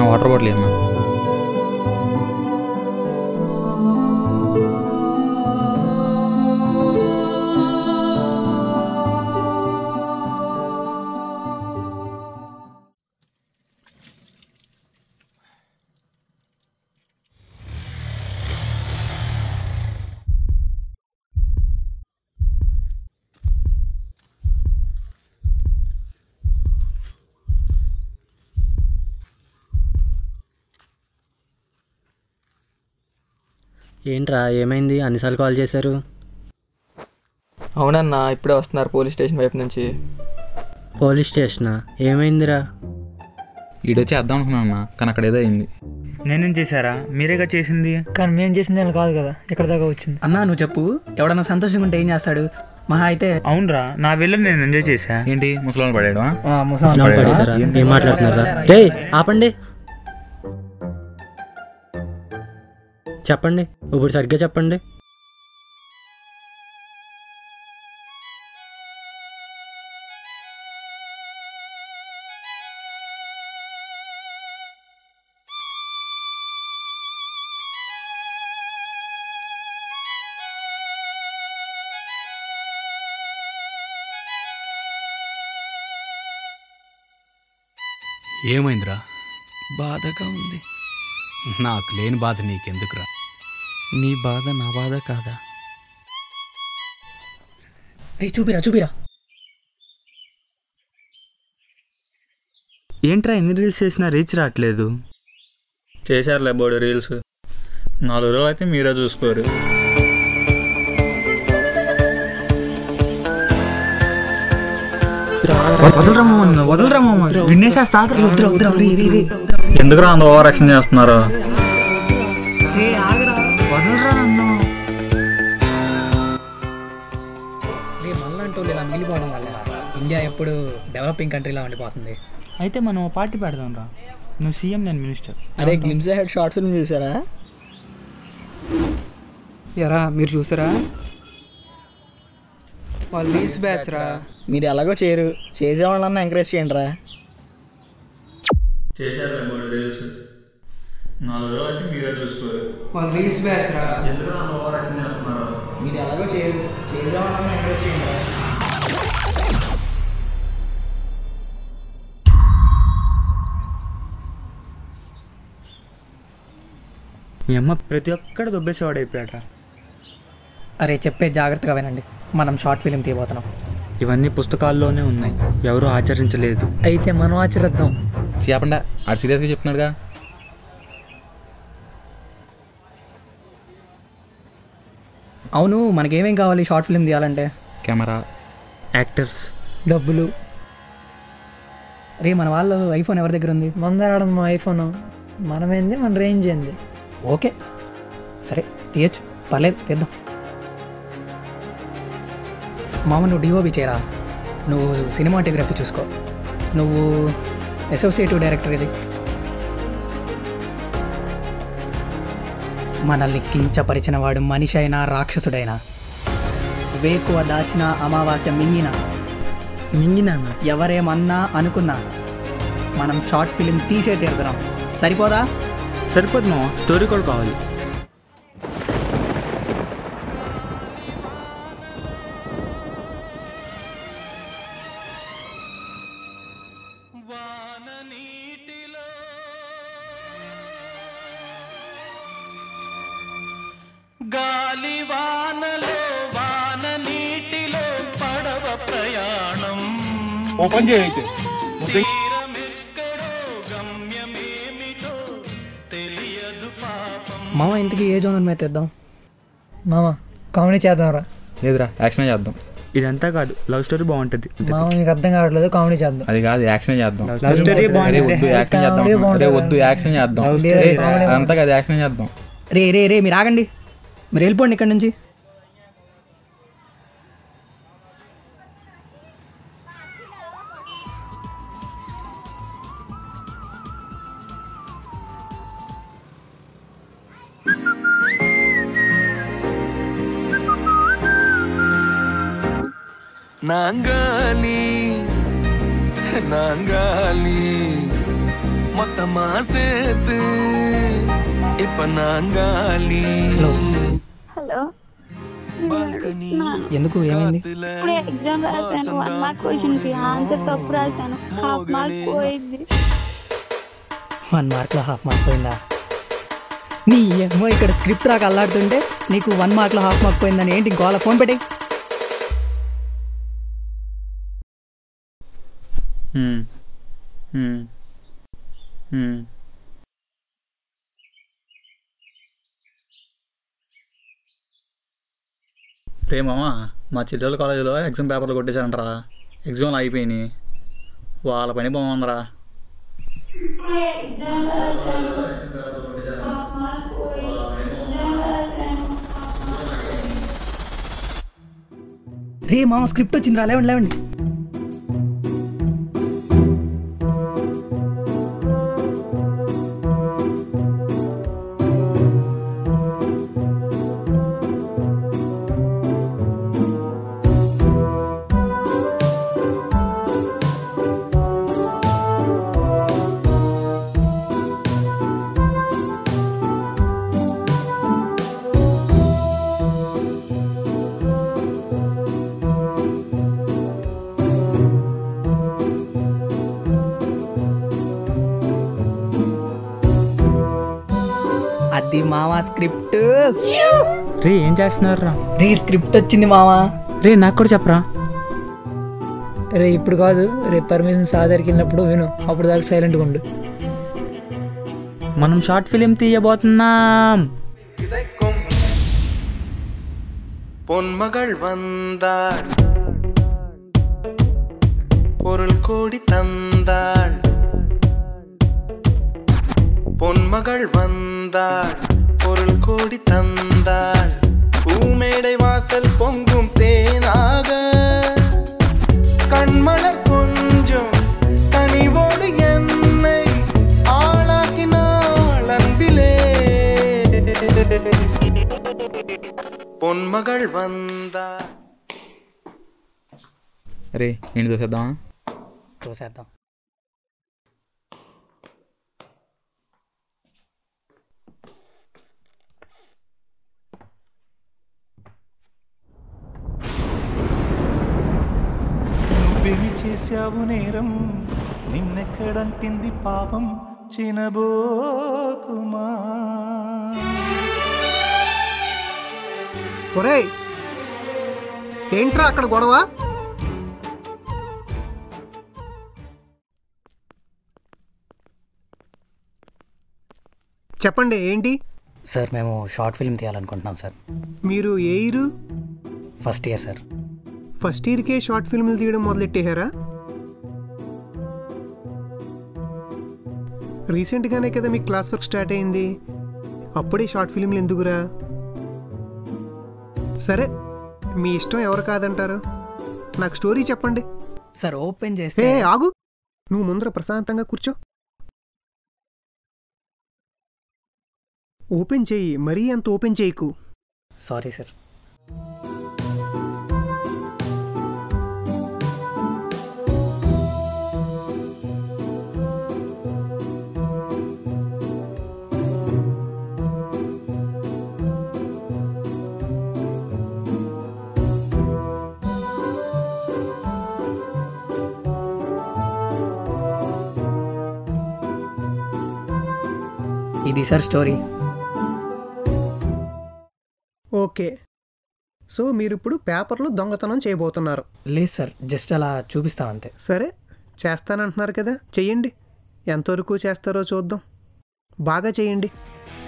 Water bottle అన్నా. ఏంట్రా ఏమైంది? అన్నిసార్లు కాల్ చేశారు. అవునన్నా, ఇప్పుడే వస్తున్నారు పోలీస్ స్టేషన్ వైపు నుంచి. పోలీస్ స్టేషనా? ఏమైందిరా? ఈడొచ్చి వేద్దాం అనుకున్నాను అన్న, కానీ అక్కడ ఏదో అయింది. నేనేం చేశారా? మీరేగా చేసింది. కానీ మేము చేసింది అని కాదు కదా, ఇక్కడ దాకా వచ్చింది. అన్నా నువ్వు చెప్పు, ఎవడన్నా సంతోషంగా ఉంటే ఏం చేస్తాడు? మహా అయితే అవునరా, నా వెళ్ళి నేను ఎంజాయ్ చేశా. ఏంటి ముసలాన్ని పడేయడం? ముసలాం పడేసారా? ఏం మాట్లాడుతున్నారా? రే ఆపండి, చెప్పండి ఇప్పుడు సరిగ్గా చెప్పండి. ఏమైందిరా? బాధగా ఉంది. నాకు లేని బాధ నీకెందుకురా? నీ బాధ నా బాధ కాదా? రే చూపిరా చూపిరా. ఏంట్రా ఎన్ని రీల్స్ చేసినా రీచ్ రావట్లేదు. చేశారులే బోర్డు రీల్స్, 4 రోజులు అయితే మీరే చూసుకోరు. ఎందుకు అంత ఓవర్ యాక్షన్ చేస్తున్నారు? మనలాంటి ఇలా మిగిలిపోవడం వల్ల ఇండియా ఎప్పుడు డెవలపింగ్ కంట్రీలా ఉండిపోతుంది. అయితే మనం పార్టీ పెడదాం రా. నువ్వు సీఎం, నేను మినిస్టర్. అరే గ్లిమ్స్ హెడ్ షార్ట్ ఫిల్మ్ చూసారా? ఎరా మీరు చూసారా? వాళ్ళు రీల్స్ బ్యాచ్ రా. మీరు ఎలాగో చేయరు, చేసేవాళ్ళన్నా ఎంకరేజ్ చేయండి రా. చేశారులే బోర్డు రీల్స్, 4 రోజులు అయితే మీరే చూసుకోరు. వాళ్ళు రీల్స్ బ్యాచ్ రా. ఎందుకు అంత ఓవర్ యాక్షన్ చేస్తున్నారు? మీరు ఎలాగో చేయరు, చేసేవాళ్ళన్నా ఎంకరేజ్ చేయండి రా. మీ అమ్మ ప్రతి ఒక్కడు దొబ్బేసేవాడు అయిపోయాడ్రా. అరే చెప్పే జాగ్రత్తగా వినండి, మనం షార్ట్ ఫిలిం తీయబోతున్నాం. ఇవన్నీ పుస్తకాల్లోనే ఉన్నాయి, ఎవరూ ఆచరించలేదు. అయితే మనం ఆచరిద్దాం. చెప్పండా, ఆడు సీరియస్గా చెప్తున్నాడుగా. అవును, మనకేమేం కావాలి షార్ట్ ఫిలిం తీయాలంటే? కెమెరా, యాక్టర్స్, డబ్బులు. రే మన వాళ్ళు ఐఫోన్ ఎవరి దగ్గర ఉంది? మందరాడం మా ఐఫోన్. మనమేంది, మన రేంజ్ ఏంది? ఓకే సరే తీయచ్చు, పర్లేదు తీద్దాం. మామ నువ్వు డిఓబి చేయరా, నువ్వు సినిమాటోగ్రఫీ చూసుకో, నువ్వు అసోసియేటివ్ డైరెక్టర్గా చెయ్యి. మనల్ని కించపరిచిన వాడు మనిషి అయినా రాక్షసుడైనా, వేకువ దాచిన అమావాస్య మింగినా ఎవరేమన్నా అనుకున్నా మనం షార్ట్ ఫిలిం తీసే తీరుతున్నాం. సరిపోదా? సరిపోదు మా, స్టోరీ కూడా కావాలి. గాలి వానలో వాన నీటిలో పడవ ప్రయాణం. ఓపెన్ చేయైతే తీరమెక్కడో గమ్యమేమిటో తెలియదు పాపం. మామ ఇంతకీ ఏ జోనర్ మీద తెద్దాం? మామ కామెడీ చేద్దాం రా. లేదురా యాక్షన్ చేద్దాం. ఇదంతా కాదు, లవ్ స్టోరీ బాగుంటుంది. మామ మీకు అర్థం కావట్లేదు, కామెడీ చేద్దాం. అది కాదు, యాక్షన్ చేద్దాం. లవ్ స్టోరీ అరే వద్దు యాక్షన్ చేద్దాం. అరే వద్దు యాక్షన్ చేద్దాం. అదంతా కాదు, యాక్షన్ చేద్దాం. రే రే రే మీరు ఆగండి, మీరు వెళ్ళిపోండి ఇక్కడి నుంచి. నాంగాలి నాంగాలి மொத்தமா சேர்த்து இப்ப நாங்காலி హలో బాల్కనీ ఎందుకు ఏమైంది? ఇప్పుడే ఎగ్జామ్ రాశాను 1 మార్క్ క్వశ్చన్కి ఆన్సర్ తప్పు రాశాను, హాఫ్ మార్క్ పోయింది. 1 మార్క్లో హాఫ్ మార్క్ పోయిందా? నీ ఏమో ఇక్కడ స్క్రిప్ట్ రాక అల్లాడుతుంటే నీకు 1 మార్క్లో హాఫ్ మార్క్ పోయిందని ఏంటి గోల? ఫోన్ పెట్టి. రే మామ, మా చిల్లల కాలేజీలో ఎగ్జామ్ పేపర్లు కొట్టేశారంటరా. ఎగ్జామ్లు అయిపోయినాయి, వాళ్ళ పని బాగుందిరా. రే మామ స్క్రిప్ట్ వచ్చిందిరా, లేవండి లేవండి. అది మామ స్క్రిప్ట్. రే ఏం చేస్తున్నారా? రే స్క్రిప్ట్ వచ్చింది మామ. రే నాకు కూడా చెప్పరా. రే ఇప్పుడు కాదు, రేపు పర్మిషన్ సాదరికి వెళ్ళినప్పుడు విను, అప్పుడు దాకా సైలెంట్గా ఉండు. మనం షార్ట్ ఫిలిం తీయబోతున్నాం. பொன்மகள் வந்தாள், பொருள் கோடி தந்தாள். பொன்மகள் வந்தாள், பொருள் கோடி தந்தாள். பூமேடை வாசல் பொங்கும் தேனாக, கண்மலர் கொஞ்சம் கனிவோடு என்னை ஆளாக்கினாள் அன்பிலே. பொன்மகள் வந்தாள். రే నేను చూసేద్దామా? చూసేద్దాం. నువ్వేమి చేశావు నేరం, నిన్నెక్కడంటింది పాపం, చినబోకుమా. ఒరేయ్ ఏంట్రా అక్కడ గొడవ? చెప్పండి ఏంటి? సార్ మేము షార్ట్ ఫిల్మ్ తీయాలనుకుంటున్నాం సార్. మీరు ఏ year? First year sir. First ఇయర్కే షార్ట్ ఫిల్మ్లు తీయడం మొదలెట్టేశారా? రీసెంట్గానే కదా మీకు క్లాస్ వర్క్ స్టార్ట్ అయింది, అప్పుడే షార్ట్ ఫిల్మ్లు ఎందుకురా? సరే మీ ఇష్టం, ఎవరు కాదంటారు. నాకు స్టోరీ చెప్పండి. సార్ ఓపెన్ చేస్తే. ఆగు, నువ్వు ముందర ప్రశాంతంగా కూర్చో. ఓపెన్ చెయ్యి, మరీ అంత ఓపెన్ చేయకు. Sorry sir. ఇది సార్ స్టోరీ. ఓకే, సో మీరు ఇప్పుడు పేపర్లో దొంగతనం చేయబోతున్నారు? లేదు సార్, జస్ట్ అలా చూపిస్తామంతే. సరే చేస్తానంటున్నారు కదా, చెయ్యండి. ఎంతవరకు చేస్తారో చూద్దాం. బాగా చెయ్యండి.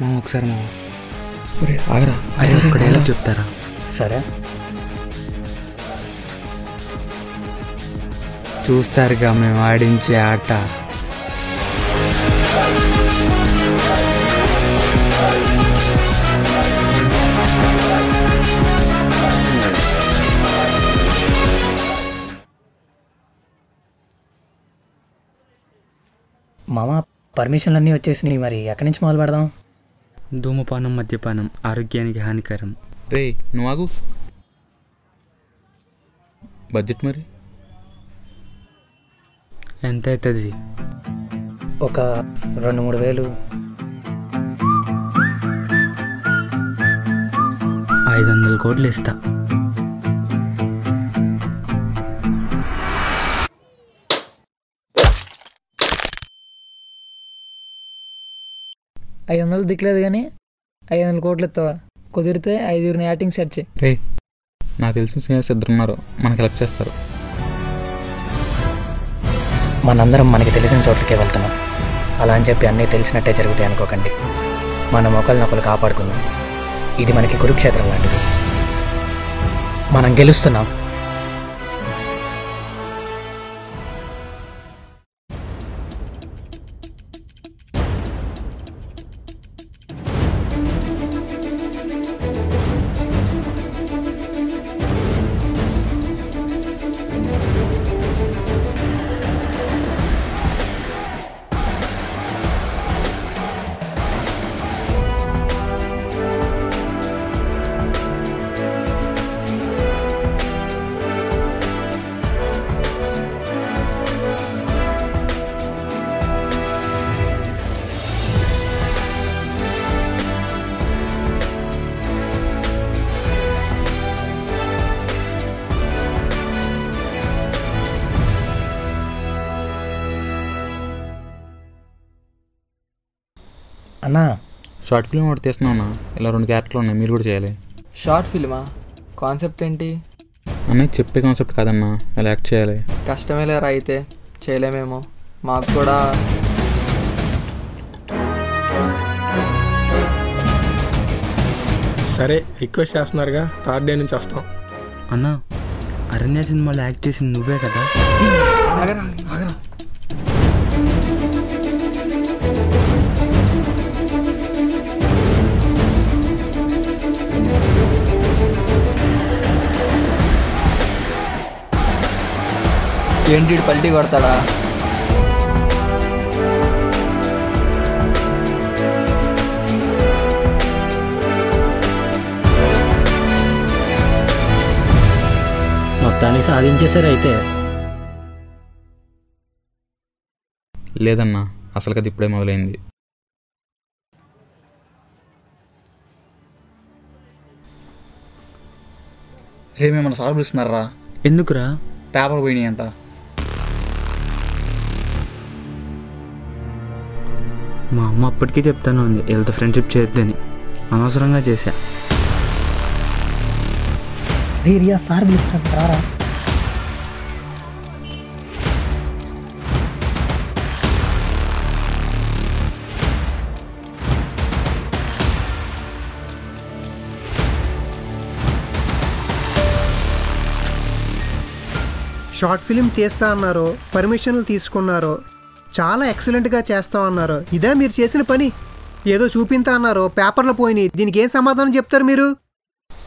మా ఒకసారి మా ఆగరా, ఇక్కడ ఎలా చెప్తారా? సరే చూస్తారుగా మేము ఆడించే ఆట. మామ పర్మిషన్లు అన్నీ వచ్చేసినాయి, మరి ఎక్కడి నుంచి మొదలు పెడదాం? ధూమపానం, మద్యపానం ఆరోగ్యానికి హానికరం. రే నువ్వు ఆగు. బడ్జెట్ మరి ఎంత అవుతుంది? ఒక 2-3 వేలు. 500 కోట్లు ఇస్తా. $500 దిక్కులేదు కానీ 500 కోట్లు ఇస్తావా? కుదిరితే 5 యాక్టింగ్ సెట్ చేయి. రే, నాకు తెలిసిన సీనియర్స్ 2 ఉన్నారు, మనకు హెల్ప్ చేస్తారు. మనందరం మనకి తెలిసిన చోట్లకే వెళ్తున్నాం. అలా అని చెప్పి అన్నీ తెలిసినట్టే జరుగుతాయి అనుకోకండి. మనం ఒకరినొకరు కాపాడుకుందాం. ఇది మనకి కురుక్షేత్రం లాంటిది. మనం గెలుస్తున్నాం. అన్నా, షార్ట్ ఫిల్మ్ ఒకటి తీస్తున్నావు అన్న. ఇలా 2 క్యారెక్టర్లు ఉన్నాయి, మీరు కూడా చేయాలి. షార్ట్ ఫిల్మా? కాన్సెప్ట్ ఏంటి? అన్నయ్య చెప్పే కాన్సెప్ట్ కాదన్నా, ఇలా యాక్ట్ చేయాలి. కష్టమే లేరా, అయితే చేయలేమేమో. మాకు కూడా సరే, రిక్వెస్ట్ చేస్తున్నారుగా, 3rd డే నుంచి వస్తాం. అన్న, అరణ్య సినిమాలో యాక్ట్ చేసింది నువ్వే కదా? ఆగరా ఆగరా. ఏంటి పల్టీ కొడతాడా? మొత్తాన్ని సాధించేశారు అయితే. లేదన్నా, అసలు కదా ఇప్పుడే మొదలైంది. రే, మిమ్మల్ని సార్ పిలుస్తున్నారా? ఎందుకురా? పేపర్ పోయినాయి అంట. మా అమ్మ అప్పటికీ చెప్తాను ఉంది వీళ్ళతో ఫ్రెండ్షిప్ చేయొద్దని. అనవసరంగా చేశా. రే రియా, సార్ పిలుస్తున్నా రారా. షార్ట్ ఫిలిం తీస్తా అన్నారు, పర్మిషన్లు తీసుకున్నారు, చాలా ఎక్సలెంట్గా చేస్తా అన్నారు. ఇదే మీరు చేసిన పని? ఏదో చూపింతా అన్నారు, పేపర్లో పోయినాయి. దీనికి ఏం సమాధానం చెప్తారు మీరు?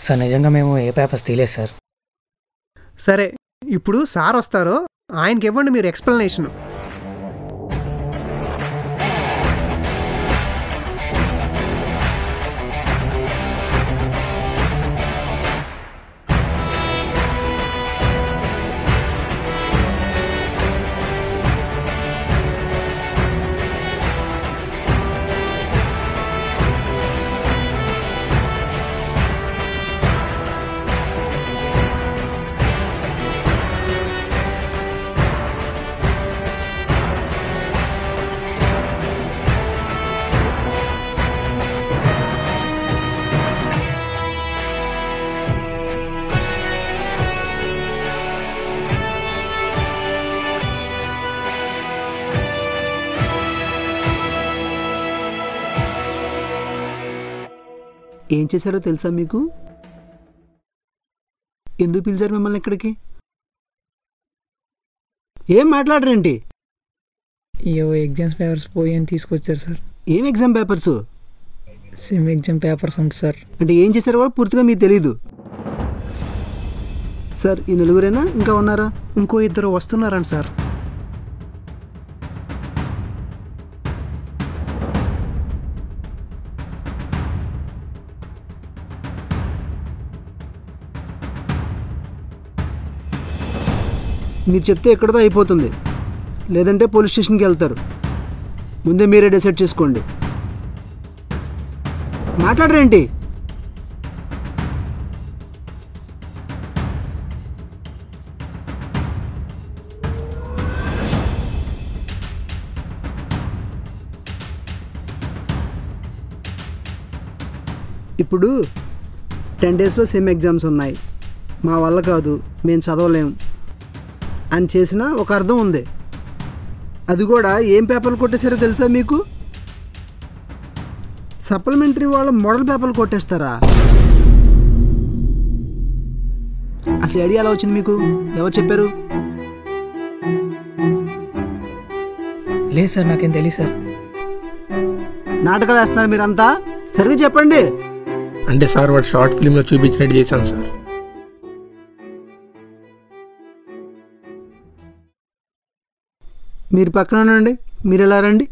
సార్, నిజంగా మేము ఏ పేపర్స్ తీయలేదు సార్. సరే, ఇప్పుడు సార్ వస్తారు, ఆయనకి ఇవ్వండి మీరు ఎక్స్ప్లెనేషన్. ఏం చేశారో తెలుసా మీకు? ఎందుకు పిలిచారు మిమ్మల్ని ఇక్కడికి? ఏం మాట్లాడరేంటి? ఏవో ఎగ్జామ్స్ పేపర్స్ పోయి అని తీసుకొచ్చారు సార్. ఏం exam papers? Sem exam papers అంట సార్. అంటే ఏం చేశారో కూడా పూర్తిగా మీకు తెలీదు. సార్, ఈ 4 ఇంకా ఉన్నారా? ఇంకో 2 వస్తున్నారండి సార్. మీరు చెప్తే ఎక్కడితో అయిపోతుంది, లేదంటే పోలీస్ స్టేషన్కి వెళ్తారు. ముందే మీరే డిసైడ్ చేసుకోండి. మాట్లాడరేంటి? ఇప్పుడు 10 డేస్లో సెమ్ ఎగ్జామ్స్ ఉన్నాయి, మా వల్ల కాదు, మేము చదవలేము అని చేసిన ఒక అర్థం ఉంది. అది కూడా ఏం పేపర్లు కొట్టేసారో తెలుసా మీకు? సప్లిమెంటరీ వాళ్ళ మోడల్ పేపర్లు కొట్టేస్తారా? అసలు ఐడియా ఎలా వచ్చింది మీకు? ఎవరు చెప్పారు? లేదు సార్, నాకేం తెలియదు సార్. నాటకాలు వేస్తున్నారు మీరంతా, సరిగ్గా చెప్పండి. అంటే సార్ వాడు షార్ట్ ఫిల్మ్లో చూపించినట్టు చేశాను సార్. మీరు పక్కన ఉండండి, మీరు ఎలా రండి.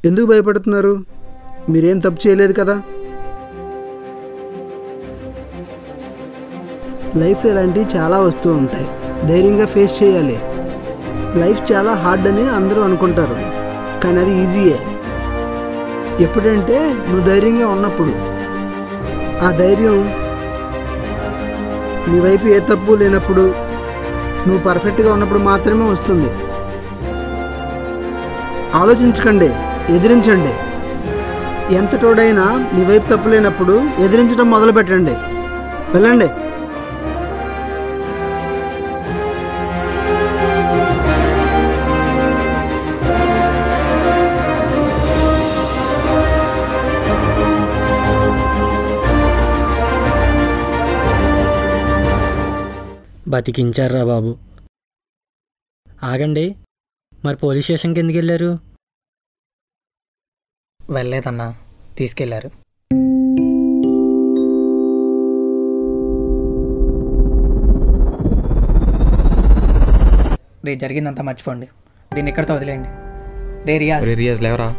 ఎందుకు భయపడుతున్నారు? మీరేం తప్పు చేయలేదు కదా. లైఫ్లో ఇలాంటివి చాలా వస్తూ ఉంటాయి, ధైర్యంగా ఫేస్ చేయాలి. లైఫ్ చాలా హార్డ్ అని అందరూ అనుకుంటారు, కానీ అది ఈజీయే. ఎప్పుడంటే నువ్వు ధైర్యంగా ఉన్నప్పుడు. ఆ ధైర్యం నీ వైపు ఏ తప్పు లేనప్పుడు, నువ్వు పర్ఫెక్ట్గా ఉన్నప్పుడు మాత్రమే వస్తుంది. ఆలోచించకండి, ఎదిరించండి. ఎంత తోడైనా నీ వైపు తప్పు లేనప్పుడు ఎదిరించడం మొదలు పెట్టండి. వెళ్ళండి. బతికించారా బాబు. ఆగండి, మరి పోలీస్ స్టేషన్కి ఎందుకు వెళ్ళారు? వెళ్ళలేదన్నా, తీసుకెళ్లారు. రే జరిగిందంతా మర్చిపోండి, దీన్ని ఎక్కడితో వదిలేయండి. రే రియాజ్ లేవరా.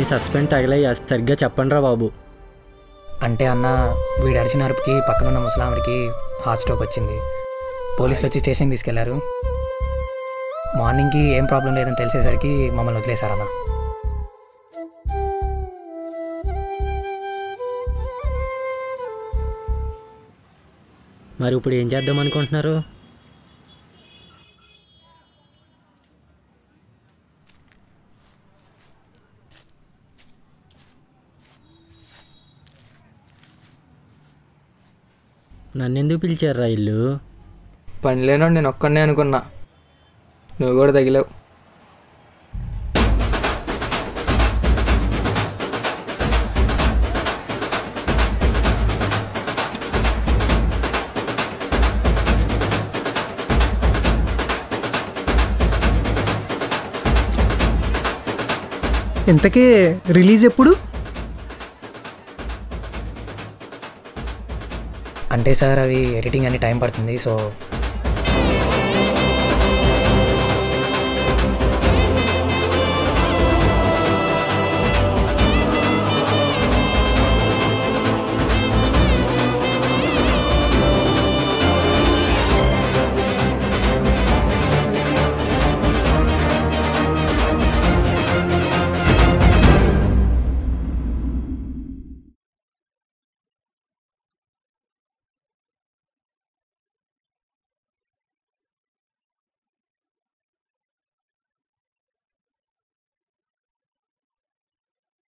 సస్పెండ్ తగిలయ్యా, సరిగ్గా చెప్పండి రా బాబు. అంటే అన్న, వీడు అరిచిన అరుపుకి పక్కనున్న ముసలామిడికి హార్ట్ స్ట్రోక్ వచ్చింది. పోలీసులు వచ్చి స్టేషన్కి తీసుకెళ్లారు. మార్నింగ్కి ఏం ప్రాబ్లం లేదని తెలిసేసరికి మమ్మల్ని వదిలేశారన్న. మరి ఇప్పుడు ఏం చేద్దాం అనుకుంటున్నారు? నన్నెందుకు పిలిచారా ఇల్లు? పని లేనోడు నేను ఒక్కనే అనుకున్నా, నువ్వు కూడా తగిలావు. ఇంతకీ రిలీజ్ ఎప్పుడు? అంటే సార్ అవి ఎడిటింగ్ అని టైం పడుతుంది. సో